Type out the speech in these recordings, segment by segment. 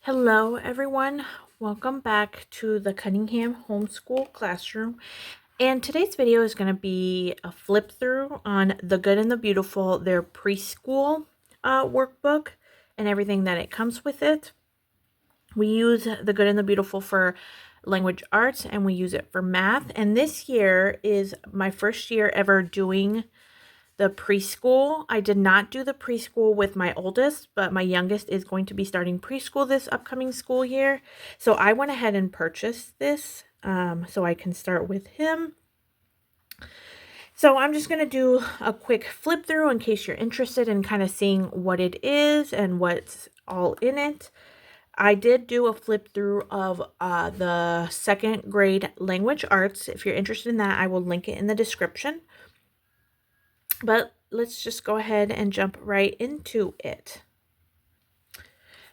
Hello everyone, welcome back to the Cunningham Homeschool Classroom, and today's video is going to be a flip through on The Good and the Beautiful, their preschool workbook and everything that it comes with it. We use The Good and the Beautiful for language arts and we use it for math, and this year is my first year ever doing the preschool. I did not do the preschool with my oldest, but my youngest is going to be starting preschool this upcoming school year. So I went ahead and purchased this so I can start with him. So I'm just going to do a quick flip through in case you're interested in kind of seeing what it is and what's all in it. I did do a flip through of the second grade language arts. If you're interested in that, I will link it in the description. But let's just go ahead and jump right into it.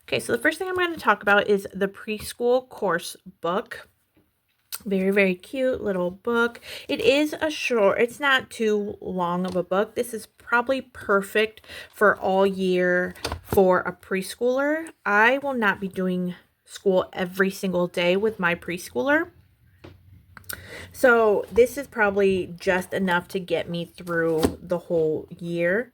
Okay, so the first thing I'm going to talk about is the preschool course book. Very, very cute little book. It is a short, it's not too long of a book. This is probably perfect for all year for a preschooler. I will not be doing school every single day with my preschooler. So this is probably just enough to get me through the whole year.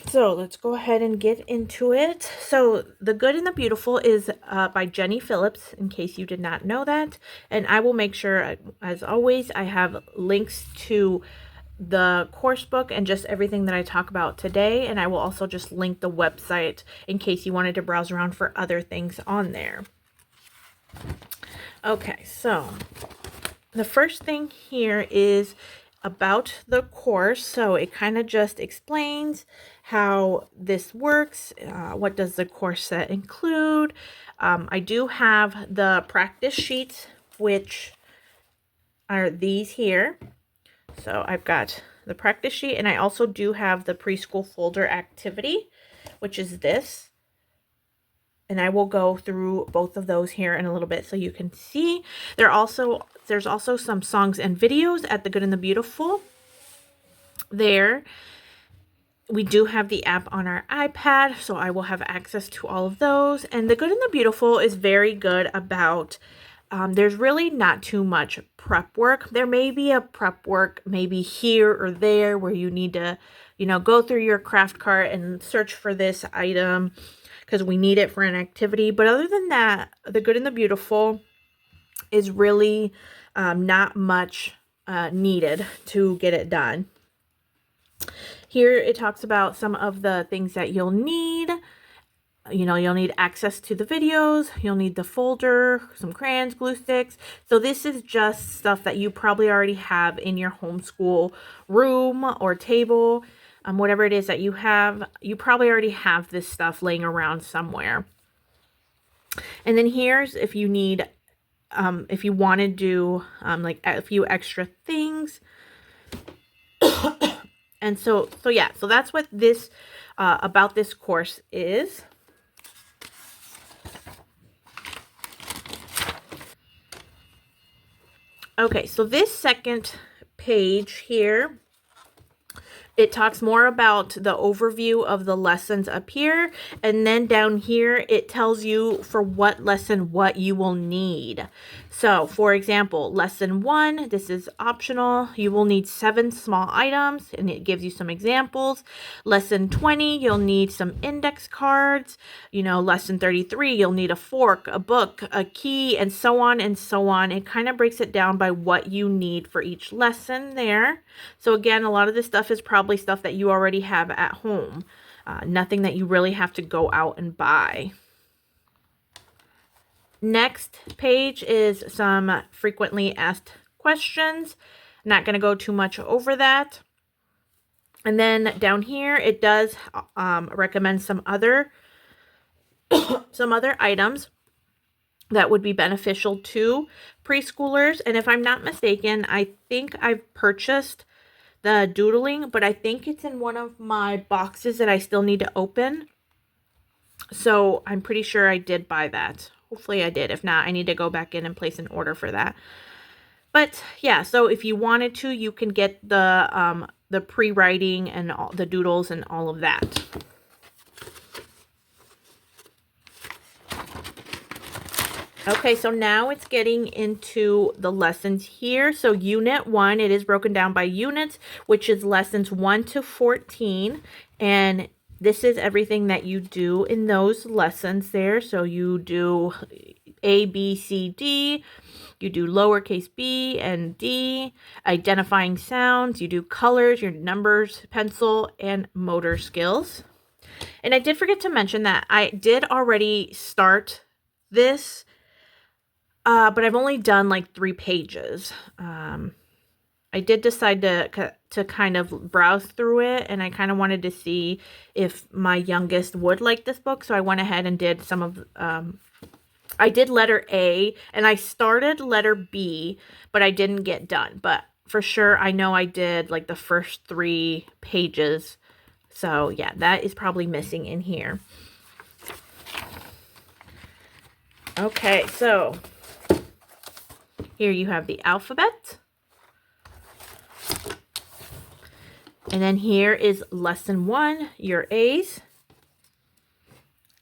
So let's go ahead and get into it. So The Good and the Beautiful is by Jenny Phillips, in case you did not know that. And I will make sure, as always, I have links to the course book and just everything that I talk about today. And I will also just link the website in case you wanted to browse around for other things on there. Okay, so the first thing here is about the course. So it kind of just explains how this works. What does the course set include? I do have the practice sheets, which are these here. So I've got the practice sheet, and I also do have the preschool folder activity, which is this. And I will go through both of those here in a little bit so you can see. There's also some songs and videos at The Good and the Beautiful there. We do have the app on our iPad, so I will have access to all of those. And The Good and the Beautiful is very good about, there's really not too much prep work. There may be a prep work maybe here or there where you need to, go through your craft cart and search for this item because we need it for an activity. But other than that, The Good and the Beautiful is really not much needed to get it done. Here it talks about some of the things that you'll need. You'll need access to the videos. You'll need the folder, some crayons, glue sticks. So this is just stuff that you probably already have in your homeschool room or table. Whatever it is that you have, you probably already have this stuff laying around somewhere. And then here's if you need, if you want to do like a few extra things. And so yeah, so that's what this, about this course is. Okay, so this second page here, it talks more about the overview of the lessons up here. And then down here, it tells you for what lesson, what you will need. So for example, lesson 1, this is optional. You will need 7 small items, and it gives you some examples. Lesson 20, you'll need some index cards. Lesson 33, you'll need a fork, a book, a key, and so on and so on. It kind of breaks it down by what you need for each lesson there. So again, a lot of this stuff is probably stuff that you already have at home. Nothing that you really have to go out and buy. Next page is some frequently asked questions. Not going to go too much over that. And then down here, it does recommend some other items that would be beneficial to preschoolers. And if I'm not mistaken, I think I've purchased the doodling, but I think it's in one of my boxes that I still need to open. So I'm pretty sure I did buy that. Hopefully I did. If not, I need to go back in and place an order for that. But yeah, so if you wanted to, you can get the pre-writing and all the doodles and all of that. Okay, so now it's getting into the lessons here. So Unit 1, it is broken down by units, which is lessons 1 to 14. And this is everything that you do in those lessons there. So you do A, B, C, D. You do lowercase b and d, identifying sounds. You do colors, your numbers, pencil, and motor skills. And I did forget to mention that I did already start this, but I've only done like 3 pages. I did decide to kind of browse through it, and I kind of wanted to see if my youngest would like this book. So I went ahead and did some of, I did letter A, and I started letter B, but I didn't get done. But for sure, I know I did like the first 3 pages. So yeah, that is probably missing in here. Okay, so here you have the alphabet. And then here is lesson 1, your A's.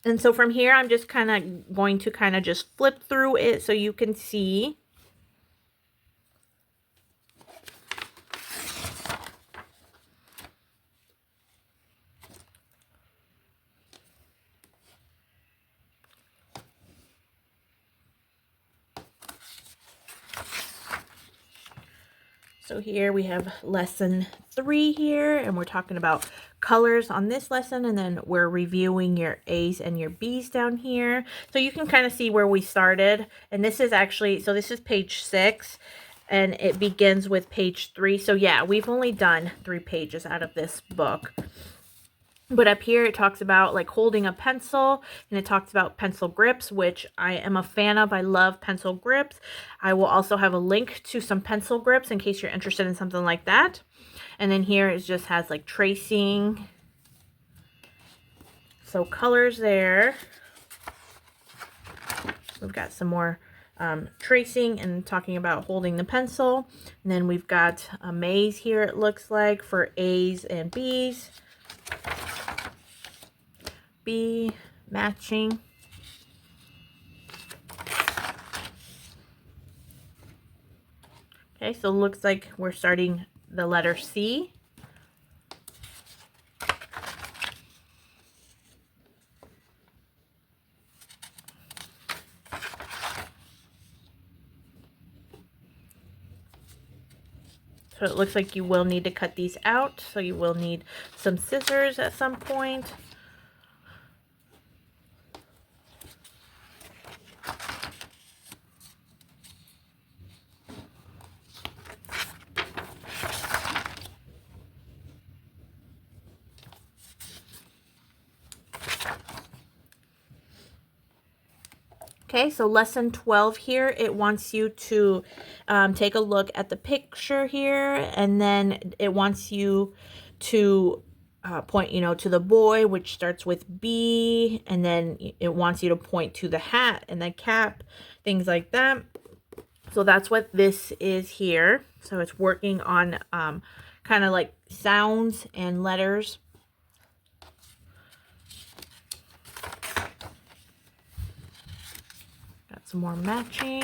And so from here, I'm just kind of going to kind of just flip through it so you can see. So here we have lesson 3 here, and we're talking about colors on this lesson, and then we're reviewing your A's and your B's down here. So you can kind of see where we started, and this is actually, so this is page 6, and it begins with page 3. So yeah, we've only done 3 pages out of this book. But up here, it talks about like holding a pencil, and it talks about pencil grips, which I am a fan of. I love pencil grips. I will also have a link to some pencil grips in case you're interested in something like that. And then here it just has like tracing. So colors there. We've got some more tracing and talking about holding the pencil. And then we've got a maze here, it looks like, for A's and B's. B, matching. Okay, so it looks like we're starting the letter C. So it looks like you will need to cut these out, so you will need some scissors at some point. Okay, so lesson 12 here, it wants you to take a look at the picture here, and then it wants you to point, to the boy, which starts with B, and then it wants you to point to the hat and the cap, things like that. So that's what this is here. So it's working on kind of like sounds and letters. Some more matching.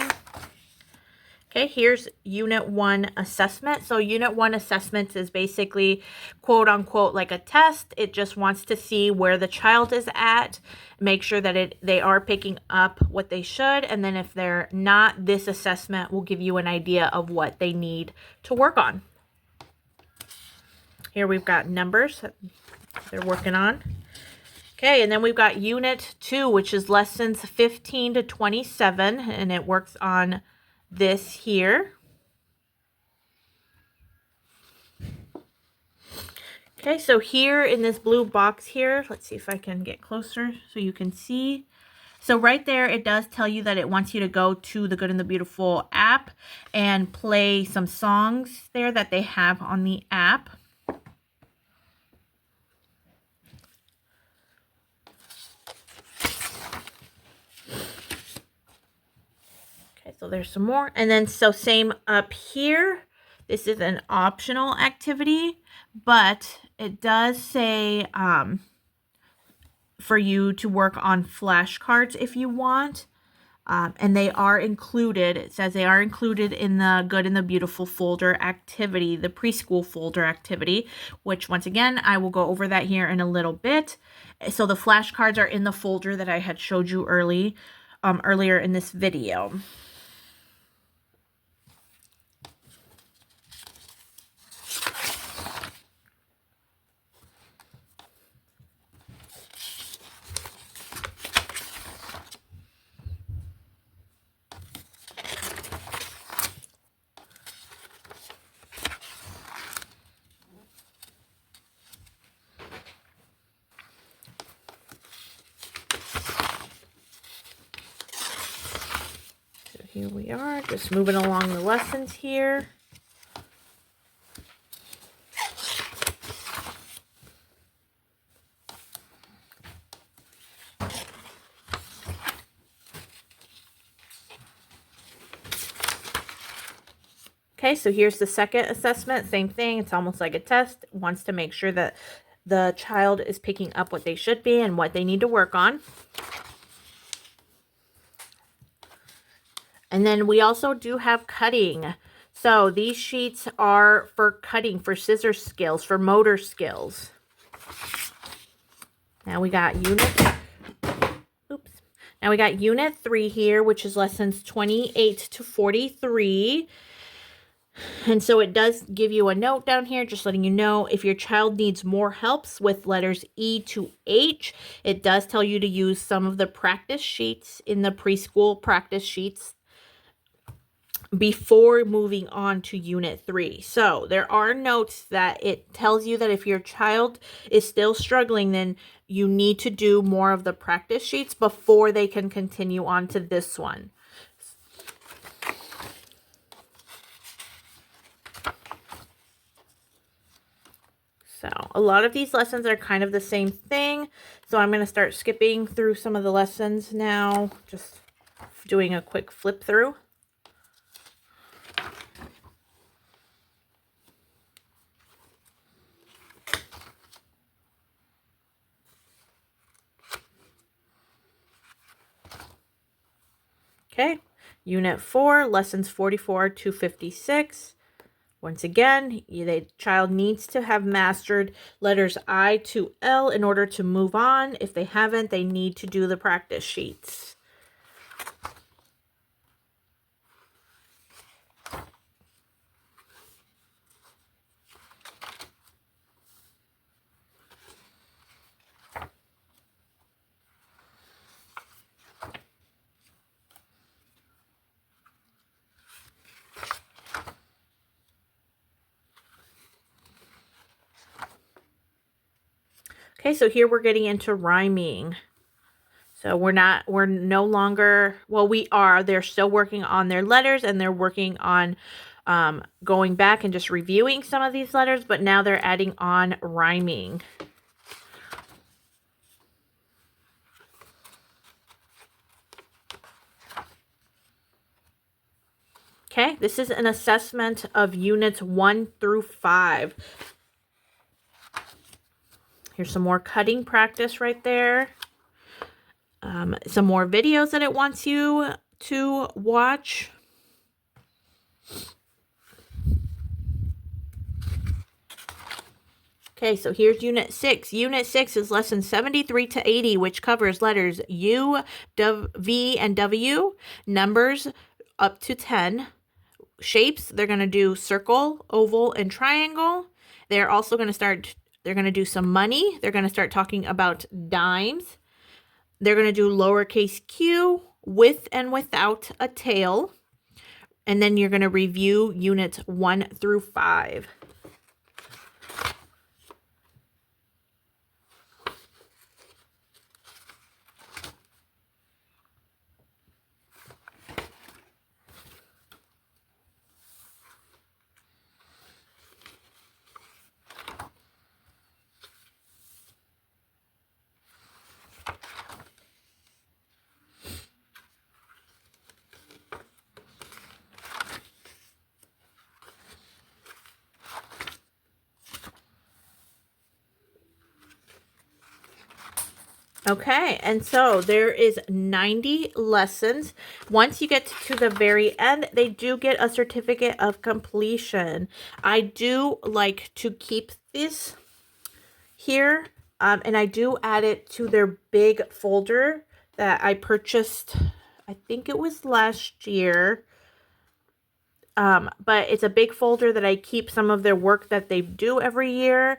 Okay, here's Unit 1 assessment. So Unit 1 assessments is basically quote unquote like a test. It just wants to see where the child is at, make sure that they are picking up what they should, and then if they're not, this assessment will give you an idea of what they need to work on. Here we've got numbers that they're working on. Okay, and then we've got Unit 2, which is lessons 15 to 27, and it works on this here. Okay, so here in this blue box here, let's see if I can get closer so you can see. So right there, it does tell you that it wants you to go to the Good and the Beautiful app and play some songs there that they have on the app. So there's some more. And then so same up here. This is an optional activity, but it does say for you to work on flashcards if you want. And they are included, it says they are included in the Good and the Beautiful folder activity, the preschool folder activity, which once again, I will go over that here in a little bit. So the flashcards are in the folder that I had showed you earlier in this video. Here we are, just moving along the lessons here. Okay, so here's the second assessment. Same thing. It's almost like a test. It wants to make sure that the child is picking up what they should be and what they need to work on. And then we also do have cutting. So these sheets are for cutting, for scissor skills, for motor skills. Now we got unit 3 here, which is lessons 28 to 43. And so it does give you a note down here, just letting you know if your child needs more helps with letters E to H, it does tell you to use some of the practice sheets in the preschool practice sheets before moving on to unit 3. So there are notes that it tells you that if your child is still struggling, then you need to do more of the practice sheets before they can continue on to this one. So a lot of these lessons are kind of the same thing. So I'm going to start skipping through some of the lessons now, just doing a quick flip through. Okay, Unit 4, lessons 44 to 56. Once again, the child needs to have mastered letters I to L in order to move on. If they haven't, they need to do the practice sheets. Okay, so here we're getting into rhyming. So we're no longer, well, we are, they're still working on their letters and they're working on going back and just reviewing some of these letters, but now they're adding on rhyming. Okay, this is an assessment of units 1 through 5. Here's some more cutting practice right there. Some more videos that it wants you to watch. Okay, so here's Unit 6. Unit 6 is lesson 73 to 80, which covers letters U, V, and W, numbers up to 10. Shapes, they're going to do circle, oval, and triangle. They're also going to do some money. They're going to start talking about dimes. They're going to do lowercase q, with and without a tail. And then you're going to review units 1 through 5. Okay, and so there is 90 lessons. Once you get to the very end, they do get a certificate of completion. I do like to keep this here, and I do add it to their big folder that I purchased, I think it was last year. But it's a big folder that I keep some of their work that they do every year,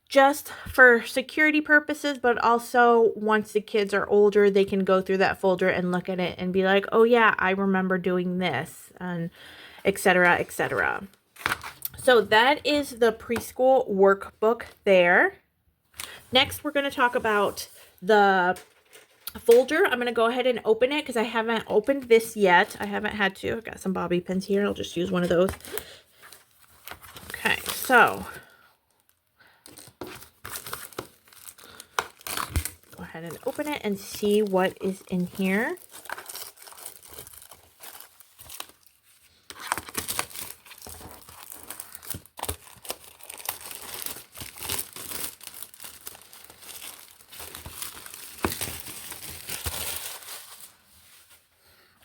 just for security purposes, but also once the kids are older, they can go through that folder and look at it and be like, oh yeah, I remember doing this, and etc., etc. So that is the preschool workbook there. Next, we're going to talk about the folder. I'm going to go ahead and open it because I haven't opened this yet. I haven't had to. I've got some bobby pins here. I'll just use one of those. Okay, so go ahead and open it and see what is in here.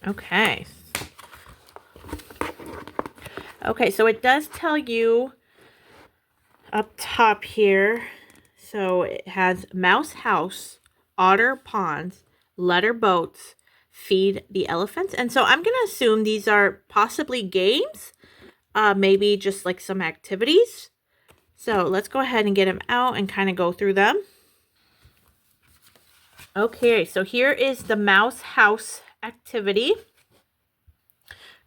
Okay. Okay, so it does tell you up top here. So it has mouse house, otter ponds, letter boats, feed the elephants. And so I'm going to assume these are possibly games, maybe just like some activities. So let's go ahead and get them out and kind of go through them. Okay, so here is the mouse house activity.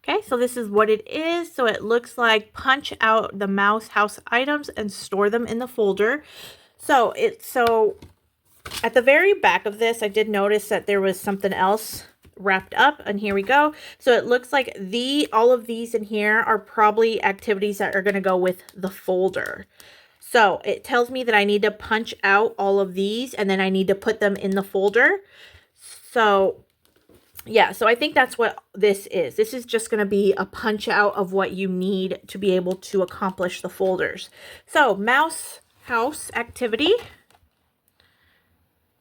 Okay, so this is what it is. So it looks like punch out the mouse house items and store them in the folder. So at the very back of this, I did notice that there was something else wrapped up, and here we go. So it looks like all of these in here are probably activities that are going to go with the folder. So it tells me that I need to punch out all of these, and then I need to put them in the folder. So yeah, so I think that's what this is. This is just going to be a punch out of what you need to be able to accomplish the folders. So mouse house activity.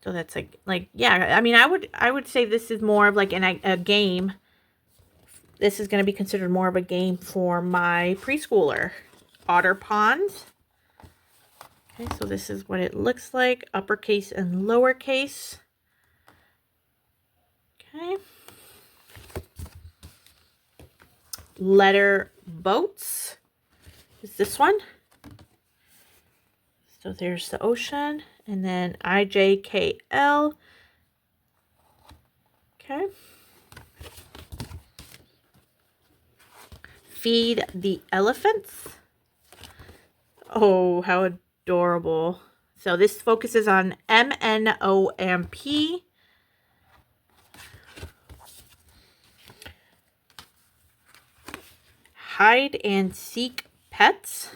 So that's like yeah, I mean, I would say this is more of like a game. This is going to be considered more of a game for my preschooler. Otter ponds. Okay, so this is what it looks like, uppercase and lowercase. Okay. Letter boats is this one. So there's the ocean, and then IJKL. Okay. Feed the elephants. Oh, how adorable. So this focuses on MNOMP. Hide and seek pets.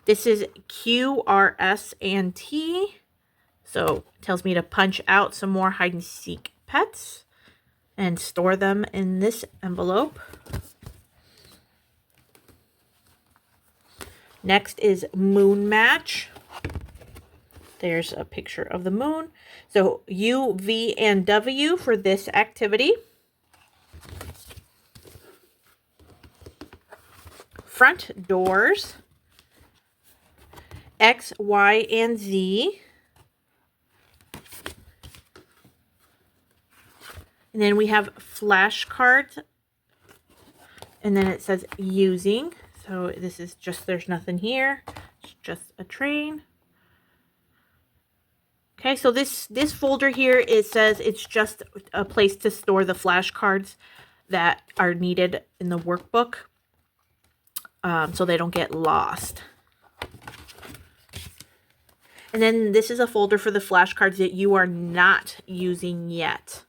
This is QRS and T. So it tells me to punch out some more hide and seek pets and store them in this envelope. Next is moon match. There's a picture of the moon. So U, V, and W for this activity. Front doors. X, Y, and Z. And then we have flashcards. And then it says using. So this is just, there's nothing here. It's just a train. Okay, so this folder here, it says it's just a place to store the flashcards that are needed in the workbook, so they don't get lost. And then this is a folder for the flashcards that you are not using yet.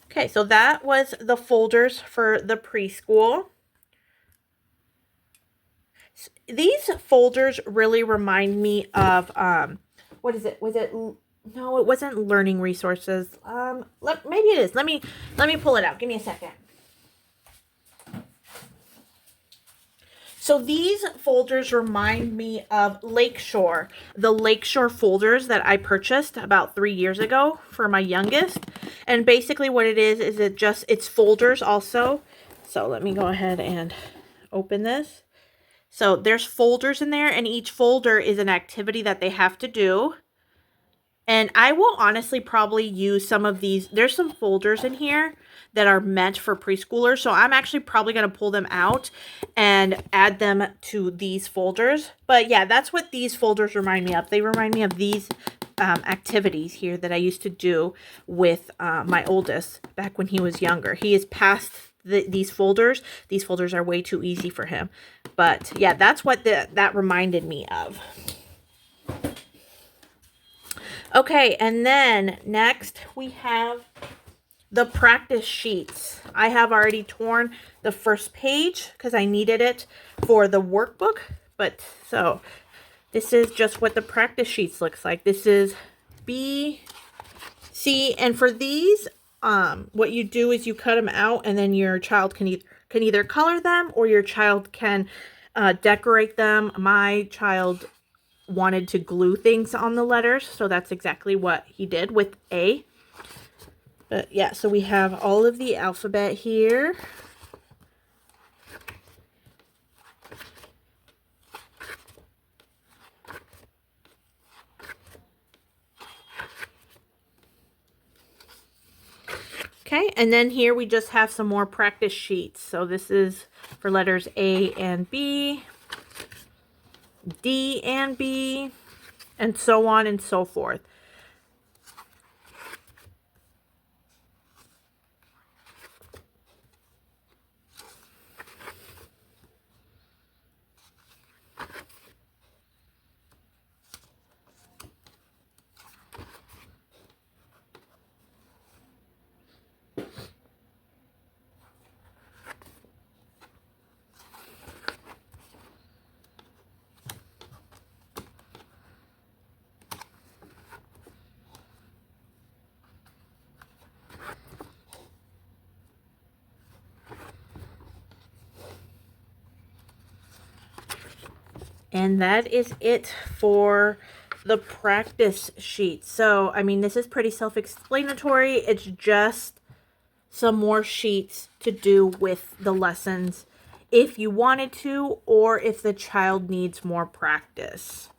Okay, so that was the folders for the preschool. These folders really remind me of, what is it? No, it wasn't learning resources. Maybe it is. Let me pull it out. Give me a second. So these folders remind me of Lakeshore, the Lakeshore folders that I purchased about 3 years ago for my youngest. And basically what it is it's folders also. So let me go ahead and open this. So there's folders in there, and each folder is an activity that they have to do. And I will honestly probably use some of these. There's some folders in here that are meant for preschoolers. So I'm actually probably going to pull them out and add them to these folders. But yeah, that's what these folders remind me of. They remind me of these activities here that I used to do with my oldest back when he was younger. He is past these folders. These folders are way too easy for him. But yeah, that's what that reminded me of. Okay, and then next we have the practice sheets. I have already torn the first page because I needed it for the workbook. But so this is just what the practice sheets looks like. This is B, C, and for these, what you do is you cut them out, and then your child can either color them or your child can decorate them. My child wanted to glue things on the letters, so that's exactly what he did with A. But yeah, so we have all of the alphabet here. Okay, and then here we just have some more practice sheets. So this is for letters A and B, D and B, and so on and so forth. And that is it for the practice sheet. So, I mean, this is pretty self-explanatory. It's just some more sheets to do with the lessons if you wanted to, or if the child needs more practice.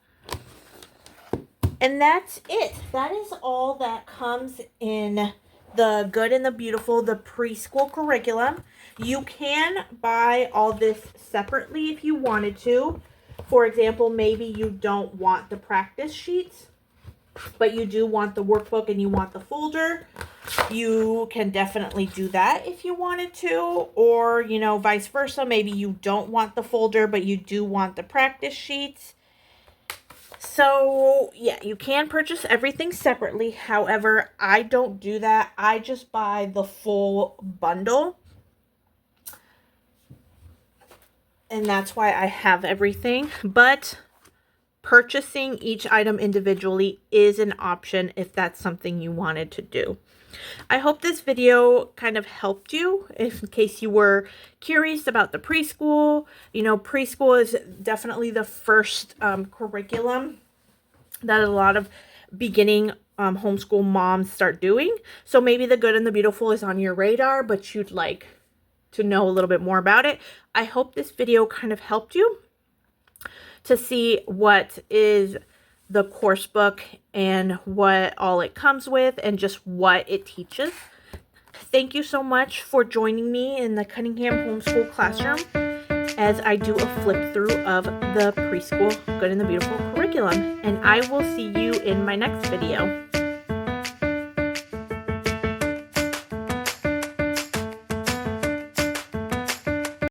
And that's it. That is all that comes in the Good and the Beautiful, the preschool curriculum. You can buy all this separately if you wanted to. For example, maybe you don't want the practice sheets, but you do want the workbook and you want the folder. You can definitely do that if you wanted to, or, you know, vice versa. Maybe you don't want the folder, but you do want the practice sheets. So, yeah, you can purchase everything separately. However, I don't do that. I just buy the full bundle. And that's why I have everything. But purchasing each item individually is an option if that's something you wanted to do. I hope this video kind of helped you in case you were curious about the preschool. You know, preschool is definitely the first curriculum that a lot of beginning homeschool moms start doing. So maybe the Good and the Beautiful is on your radar, but you'd like to know a little bit more about it. I hope this video kind of helped you to see what is the course book and what all it comes with and just what it teaches. Thank you so much for joining me in the Cunningham Homeschool Classroom as I do a flip through of the preschool Good and the Beautiful curriculum. And I will see you in my next video.